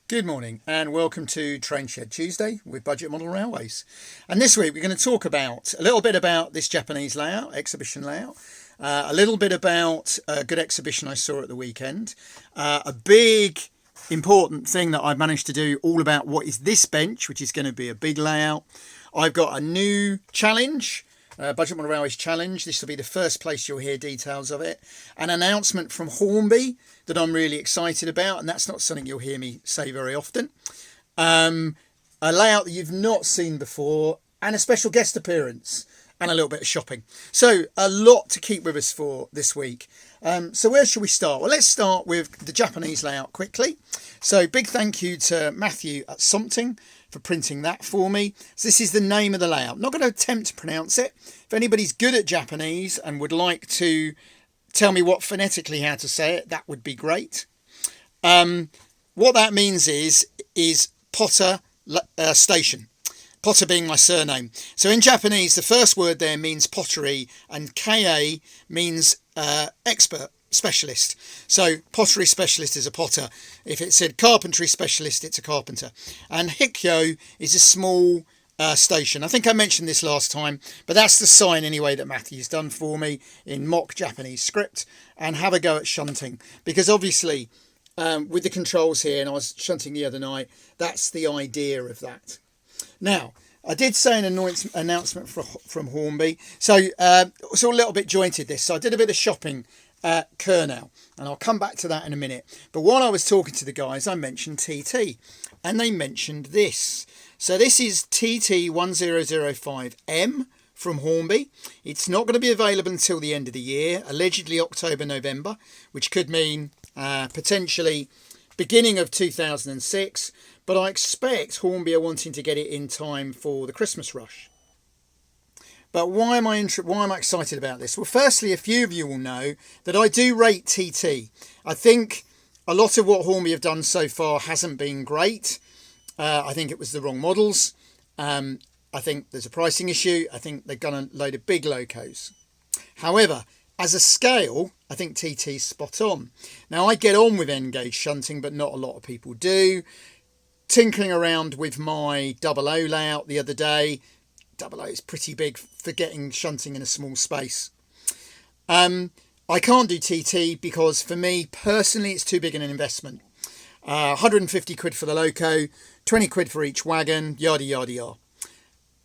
Good morning and welcome to Train Shed Tuesday with Budget Model Railways. And this week we're going to talk about a little bit about this Japanese layout, exhibition layout, a little bit about a good exhibition I saw at the weekend, a big important thing that I've managed to do all about what is this bench, which is going to be a big layout. I've got a new challenge. Budget Model Railways Challenge. This will be the first place you'll hear details of it. An announcement from Hornby that I'm really excited about, and that's not something you'll hear me say very often. A layout that you've not seen before, and a special guest appearance, and a little bit of shopping. So a lot to keep with us for this week. So where should we start? Well, let's start with the Japanese layout quickly. So big thank you to Matthew at Something for printing that for me. So this is the name of the layout. I'm not going to attempt to pronounce it. If anybody's good at Japanese and would like to tell me what phonetically how to say it, that would be great. What that means is Potter Station. Potter being my surname. So in Japanese, the first word there means pottery, and KA means expert, specialist. So pottery specialist is a potter. If it said carpentry specialist, it's a carpenter. And Hikyo is a small station. I think I mentioned this last time, but that's the sign anyway that Matthew's done for me in mock Japanese script. And have a go at shunting, because obviously with the controls here, and I was shunting the other night, that's the idea of that. Now, I did say an announcement from Hornby, so it's all a little bit jointed this. So I did a bit of shopping at Kernel, and I'll come back to that in a minute. But while I was talking to the guys, I mentioned TT, and they mentioned this. So this is TT1005M from Hornby. It's not going to be available until the end of the year, allegedly October, November, which could mean potentially beginning of 2006. But I expect Hornby are wanting to get it in time for the Christmas rush. But why am I excited about this? Well, firstly, a few of you will know that I do rate TT. I think a lot of what Hornby have done so far hasn't been great. I think it was the wrong models. I think there's a pricing issue. I think they've got a load of big locos. However, as a scale, I think TT's spot on. Now, I get on with N-gauge shunting, but not a lot of people do. Tinkering around with my double O layout the other day. Double O is pretty big for getting shunting in a small space. I can't do TT because for me personally it's too big an investment. 150 quid for the loco, 20 quid for each wagon, yada yada yada.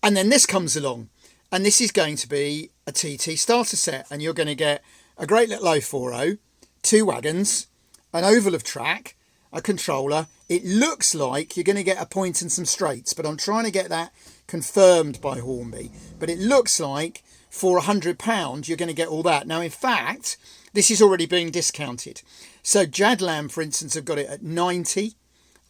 And then this comes along, and this is going to be a TT starter set, and you're going to get a great little 040, two wagons, an oval of track, a controller. It looks like you're going to get a point and some straights, but I'm trying to get that confirmed by Hornby. But it looks like for £100 you're going to get all that. Now, in fact, this is already being discounted. So Jadlam, for instance, have got it at 90,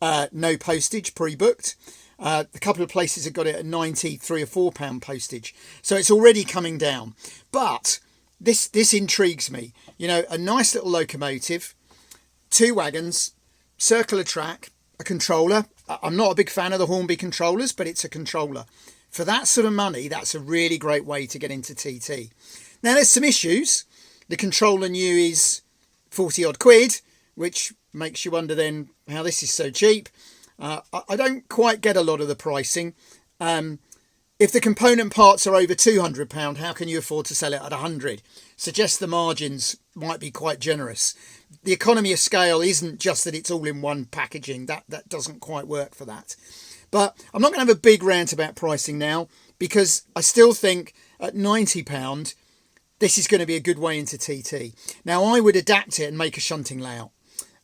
no postage, pre-booked. A couple of places have got it at 90, £3 or £4 postage. So it's already coming down. But this intrigues me. You know, a nice little locomotive, two wagons, circular track, a controller. I'm not a big fan of the Hornby controllers, but it's a controller. For that sort of money, that's a really great way to get into TT. Now, there's some issues. The controller new is 40 odd quid, which makes you wonder then how this is so cheap. I don't quite get a lot of the pricing. If the component parts are over £200, how can you afford to sell it at 100? Suggests the margins might be quite generous. The economy of scale isn't just that it's all in one packaging. That doesn't quite work for that. But I'm not going to have a big rant about pricing now, because I still think at £90, this is going to be a good way into TT. Now, I would adapt it and make a shunting layout.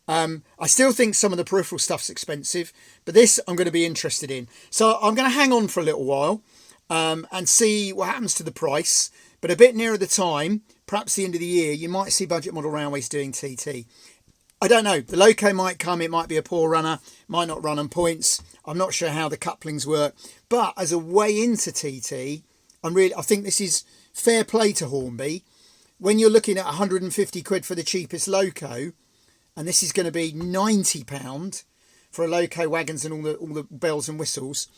I still think some of the peripheral stuff's expensive, but this I'm going to be interested in. So I'm going to hang on for a little while and see what happens to the price. But a bit nearer the time, perhaps the end of the year, you might see Budget Model Railways doing TT. I don't know. The loco might come. It might be a poor runner. Might not run on points. I'm not sure how the couplings work. But as a way into TT, I think this is fair play to Hornby. When you're looking at 150 quid for the cheapest loco, and this is going to be £90 for a loco, wagons and all the bells and whistles,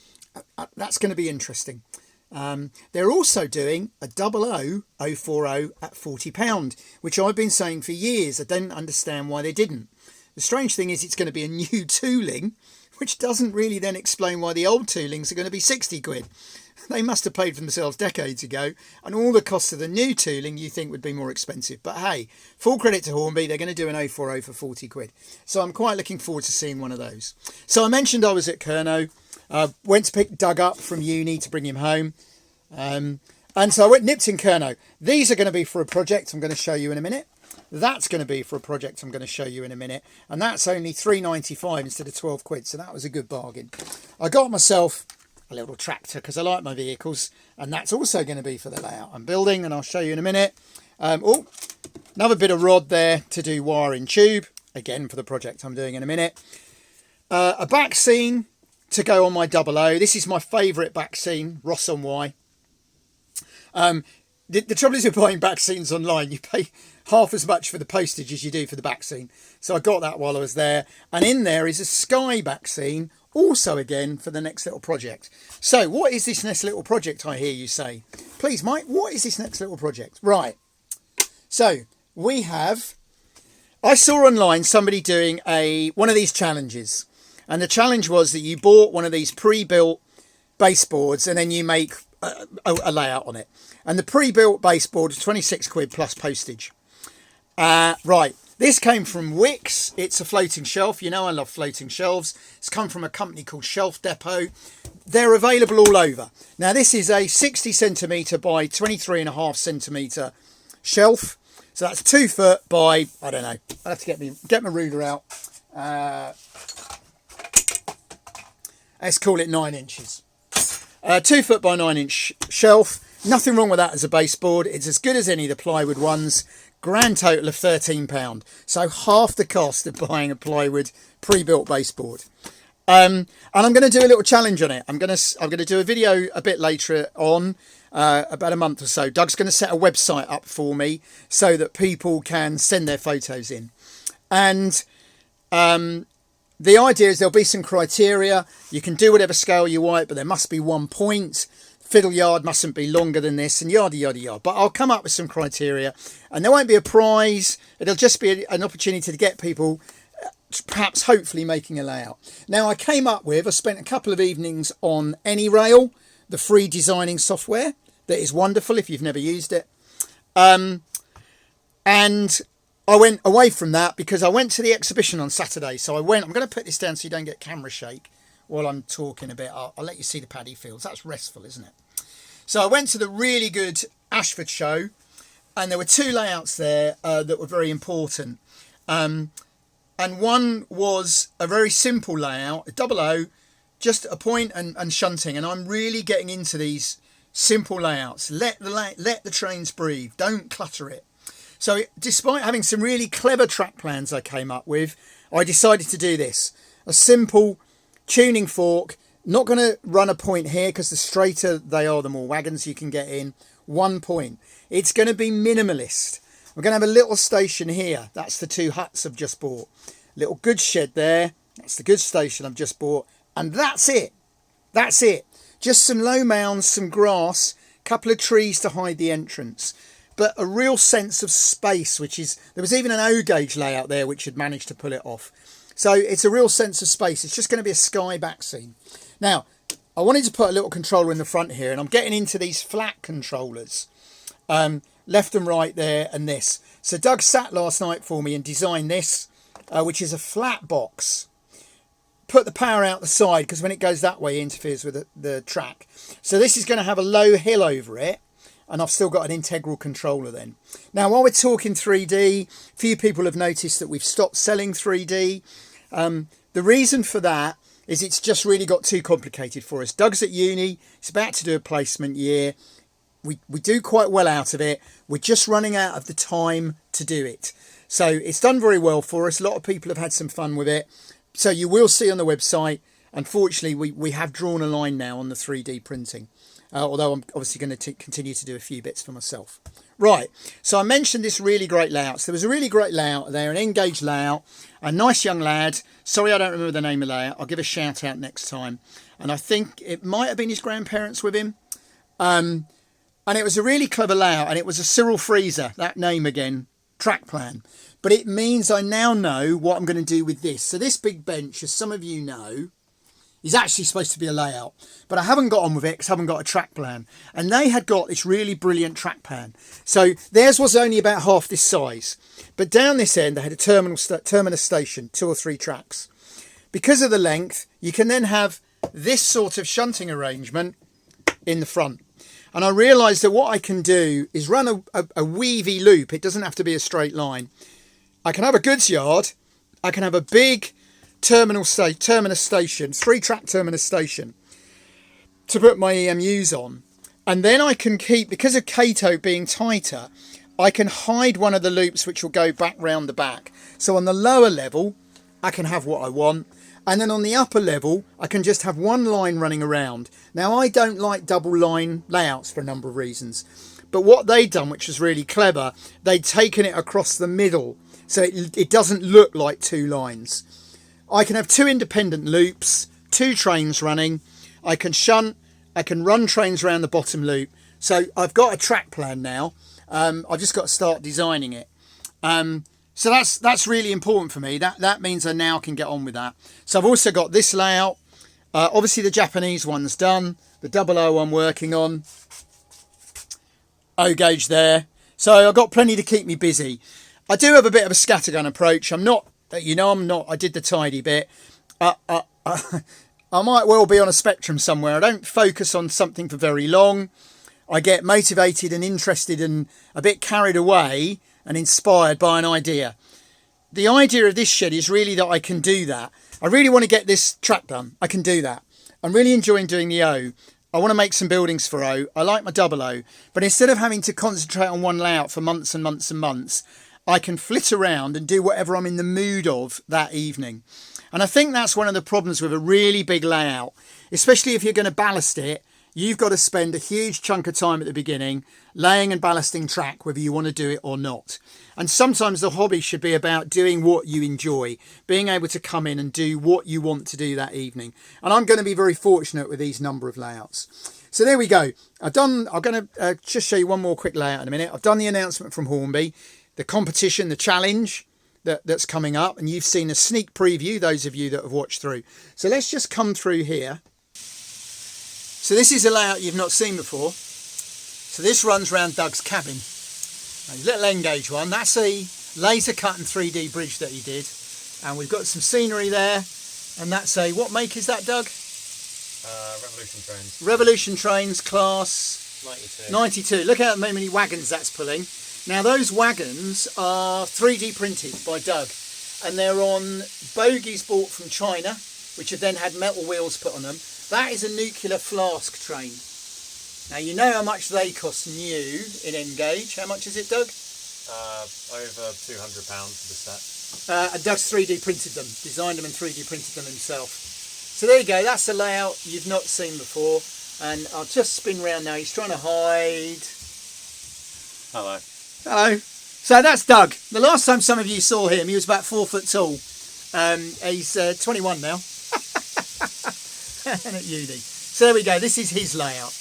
that's going to be interesting. They're also doing a 00 040 at £40, which I've been saying for years. I don't understand why they didn't. The strange thing is it's going to be a new tooling, which doesn't really then explain why the old toolings are going to be 60 quid. They must have paid for themselves decades ago, and all the costs of the new tooling you think would be more expensive. But hey, full credit to Hornby, they're going to do an 040 for 40 quid. So I'm quite looking forward to seeing one of those. So I mentioned I was at Kerno, went to pick Doug up from uni to bring him home. And so I went nipped in Kerno. These are going to be for a project I'm going to show you in a minute. That's going to be for a project I'm going to show you in a minute. And that's only £3.95 instead of 12 quid. So that was a good bargain. I got myself a little tractor because I like my vehicles, and that's also going to be for the layout I'm building, and I'll show you in a minute. Oh, another bit of rod there to do wiring tube, again for the project I'm doing in a minute. A back scene to go on my 00. This is my favourite back scene, Ross on Y. The trouble is with buying back scenes online, you pay half as much for the postage as you do for the back scene. So I got that while I was there, and in there is a sky back scene, also again for the next little project. So what is this next little project, I hear you say? Please, Mike, what is this next little project? Right. So I saw online somebody doing one of these challenges. And the challenge was that you bought one of these pre-built baseboards and then you make a layout on it. And the pre-built baseboard is 26 quid plus postage. Right. This came from Wix. It's a floating shelf. You know I love floating shelves. It's come from a company called Shelf Depot. They're available all over. Now this is a 60 centimetre by 23.5 centimetre shelf. So that's 2 foot by, I don't know. I'll have to get my ruler out. Let's call it 9 inches. 2 foot by 9 inch shelf. Nothing wrong with that as a baseboard. It's as good as any of the plywood ones. Grand total of £13. So half the cost of buying a plywood pre-built baseboard. And I'm going to do a little challenge on it. I'm going to do a video a bit later on, about a month or so. Doug's going to set a website up for me so that people can send their photos in. And the idea is there'll be some criteria. You can do whatever scale you want, but there must be 1 point. Fiddle yard mustn't be longer than this, and yada yada yada. But I'll come up with some criteria, and there won't be a prize. It'll just be an opportunity to get people perhaps hopefully making a layout. Now I spent a couple of evenings on AnyRail, the free designing software that is wonderful if you've never used it. And I went away from that because I went to the exhibition on Saturday. So I'm going to put this down so you don't get camera shake while I'm talking a bit. I'll let you see the paddy fields. That's restful, isn't it? So I went to the really good Ashford show, and there were 2 layouts there that were very important. And one was a very simple layout, a 00, just a point and shunting. And I'm really getting into these simple layouts. Let the trains breathe. Don't clutter it. So despite having some really clever track plans I came up with, I decided to do this. A simple tuning fork. Not going to run a point here because the straighter they are, the more wagons you can get in. 1 point. It's going to be minimalist. We're going to have a little station here. That's the 2 huts I've just bought. Little goods shed there. That's the goods station I've just bought. And that's it. That's it. Just some low mounds, some grass, a couple of trees to hide the entrance. But a real sense of space, there was even an O gauge layout there which had managed to pull it off. So it's a real sense of space. It's just going to be a sky back scene. Now, I wanted to put a little controller in the front here, and I'm getting into these flat controllers. Left and right there, and this. So Doug sat last night for me and designed this, which is a flat box. Put the power out the side, because when it goes that way, it interferes with the track. So this is going to have a low hill over it, and I've still got an integral controller then. Now, while we're talking 3D, few people have noticed that we've stopped selling 3D. The reason for that is it's just really got too complicated for us. Doug's at uni. He's about to do a placement year. We do quite well out of it. We're just running out of the time to do it. So it's done very well for us. A lot of people have had some fun with it. So you will see on the website, unfortunately, we have drawn a line now on the 3D printing. Although I'm obviously going to continue to do a few bits for myself. Right, so I mentioned this really great layout. So there was a really great layout there, an Engage layout, a nice young lad. Sorry, I don't remember the name of the layout. I'll give a shout out next time. And I think it might have been his grandparents with him. And it was a really clever layout, and it was a Cyril Freezer, that name again, track plan. but it means I now know what I'm going to do with this. So this big bench, as some of you know, is actually supposed to be a layout, but I haven't got on with it because I haven't got a track plan. And they had got this really brilliant track plan. So theirs was only about half this size, but down this end they had a terminus station, 2 or 3 tracks. Because of the length, you can then have this sort of shunting arrangement in the front. And I realised that what I can do is run a weavy loop. It doesn't have to be a straight line. I can have a goods yard. I can have a big terminus station, 3-track terminus station to put my EMUs on. And then I can keep, because of Kato being tighter, I can hide one of the loops which will go back round the back. So on the lower level, I can have what I want. And then on the upper level, I can just have one line running around. Now, I don't like double line layouts for a number of reasons. But what they'd done, which was really clever, they'd taken it across the middle. So it doesn't look like 2 lines. I can have 2 independent loops, 2 trains running. I can shunt. I can run trains around the bottom loop. So I've got a track plan now. I've just got to start designing it. So that's really important for me. That means I now can get on with that. So I've also got this layout. Obviously the Japanese one's done. The 00 I'm working on. O gauge there. So I've got plenty to keep me busy. I do have a bit of a scattergun approach. I'm not. I did the tidy bit. I might well be on a spectrum somewhere. I don't focus on something for very long. I get motivated and interested and a bit carried away and inspired by an idea. The idea of this shed is really that I can do that. I really want to get this track done. I can do that. I'm really enjoying doing the O. I want to make some buildings for O. I like my 00. But instead of having to concentrate on one layout for months and months and months, I can flit around and do whatever I'm in the mood of that evening. And I think that's one of the problems with a really big layout, especially if you're going to ballast it. You've got to spend a huge chunk of time at the beginning laying and ballasting track, whether you want to do it or not. And sometimes the hobby should be about doing what you enjoy, being able to come in and do what you want to do that evening. And I'm going to be very fortunate with these number of layouts. So there we go. I'm going to just show you one more quick layout in a minute. I've done the announcement from Hornby, the competition, the challenge that's coming up. And you've seen a sneak preview, those of you that have watched through. So let's just come through here. So this is a layout you've not seen before. So this runs around Doug's cabin. A little N-gauge one. That's a laser cut and 3D bridge that he did. And we've got some scenery there. And that's a, what make is that, Doug? Revolution Trains. Revolution Trains class 92. 92. Look how many wagons that's pulling. Now those wagons are 3D printed by Doug. And they're on bogies bought from China, which have then had metal wheels put on them. That is a nuclear flask train. Now you know how much they cost new in N-gauge. How much is it, Doug? Over £200 for the set. And Doug's 3D printed them, designed them and 3D printed them himself. So there you go, that's a layout you've not seen before. And I'll just spin round now. He's trying to hide. Hello. Hello. So that's Doug. The last time some of you saw him, he was about 4 foot tall. He's 21 now. And at uni. So there we go, this is his layout.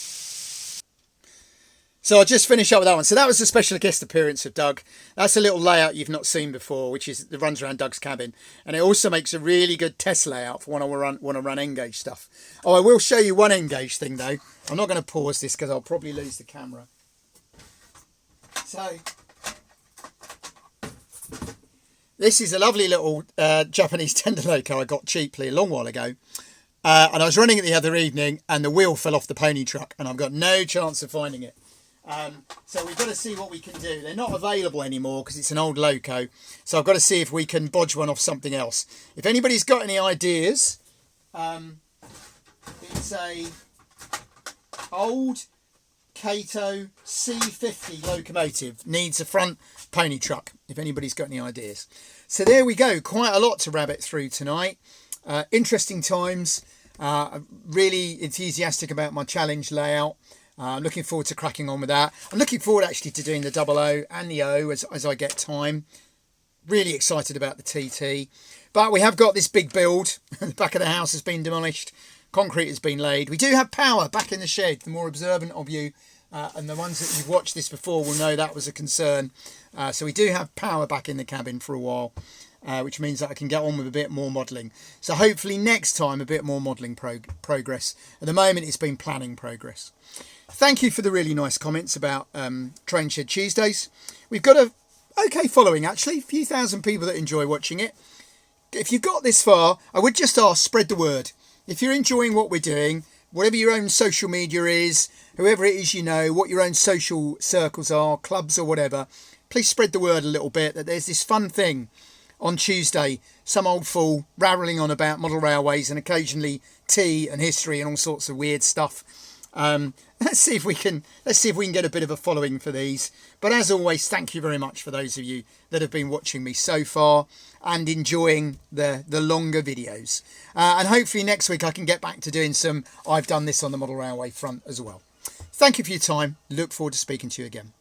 So I'll just finish up with that one. So that was a special guest appearance of Doug. That's a little layout you've not seen before, which is that runs around Doug's cabin. And it also makes a really good test layout for when I want to run N-gauge stuff. Oh, I will show you one N-gauge thing though. I'm not going to pause this because I'll probably lose the camera. So this is a lovely little Japanese tender loco I got cheaply a long while ago. And I was running it the other evening and the wheel fell off the pony truck and I've got no chance of finding it. So we've got to see what we can do. They're not available anymore because it's an old loco. So I've got to see if we can bodge one off something else. If anybody's got any ideas, it's a old Kato C50 locomotive. Needs a front pony truck, if anybody's got any ideas. So there we go. Quite a lot to rabbit through tonight. Interesting times. Really enthusiastic about my challenge layout. Looking forward to cracking on with that. I'm looking forward actually to doing the 00 and the O as I get time. Really excited about the TT. But we have got this big build. The back of the house has been demolished. Concrete has been laid. We do have power back in the shed. The more observant of you and the ones that you've watched this before will know that was a concern. So we do have power back in the cabin for a while, which means that I can get on with a bit more modelling. So hopefully next time a bit more modelling progress. At the moment it's been planning progress. Thank you for the really nice comments about Train Shed Tuesdays. We've got a okay following actually, a few thousand people that enjoy watching it. If you've got this far, I would just ask, spread the word. If you're enjoying what we're doing, whatever your own social media is, whoever it is you know, what your own social circles are, clubs or whatever, please spread the word a little bit that there's this fun thing on Tuesday, some old fool rattling on about model railways and occasionally tea and history and all sorts of weird stuff. Let's see if we can get a bit of a following for these. But as always, thank you very much for those of you that have been watching me so far and enjoying the longer videos. And hopefully next week I can get back to doing some I've done this on the model railway front as well. Thank you for your time. Look forward to speaking to you again.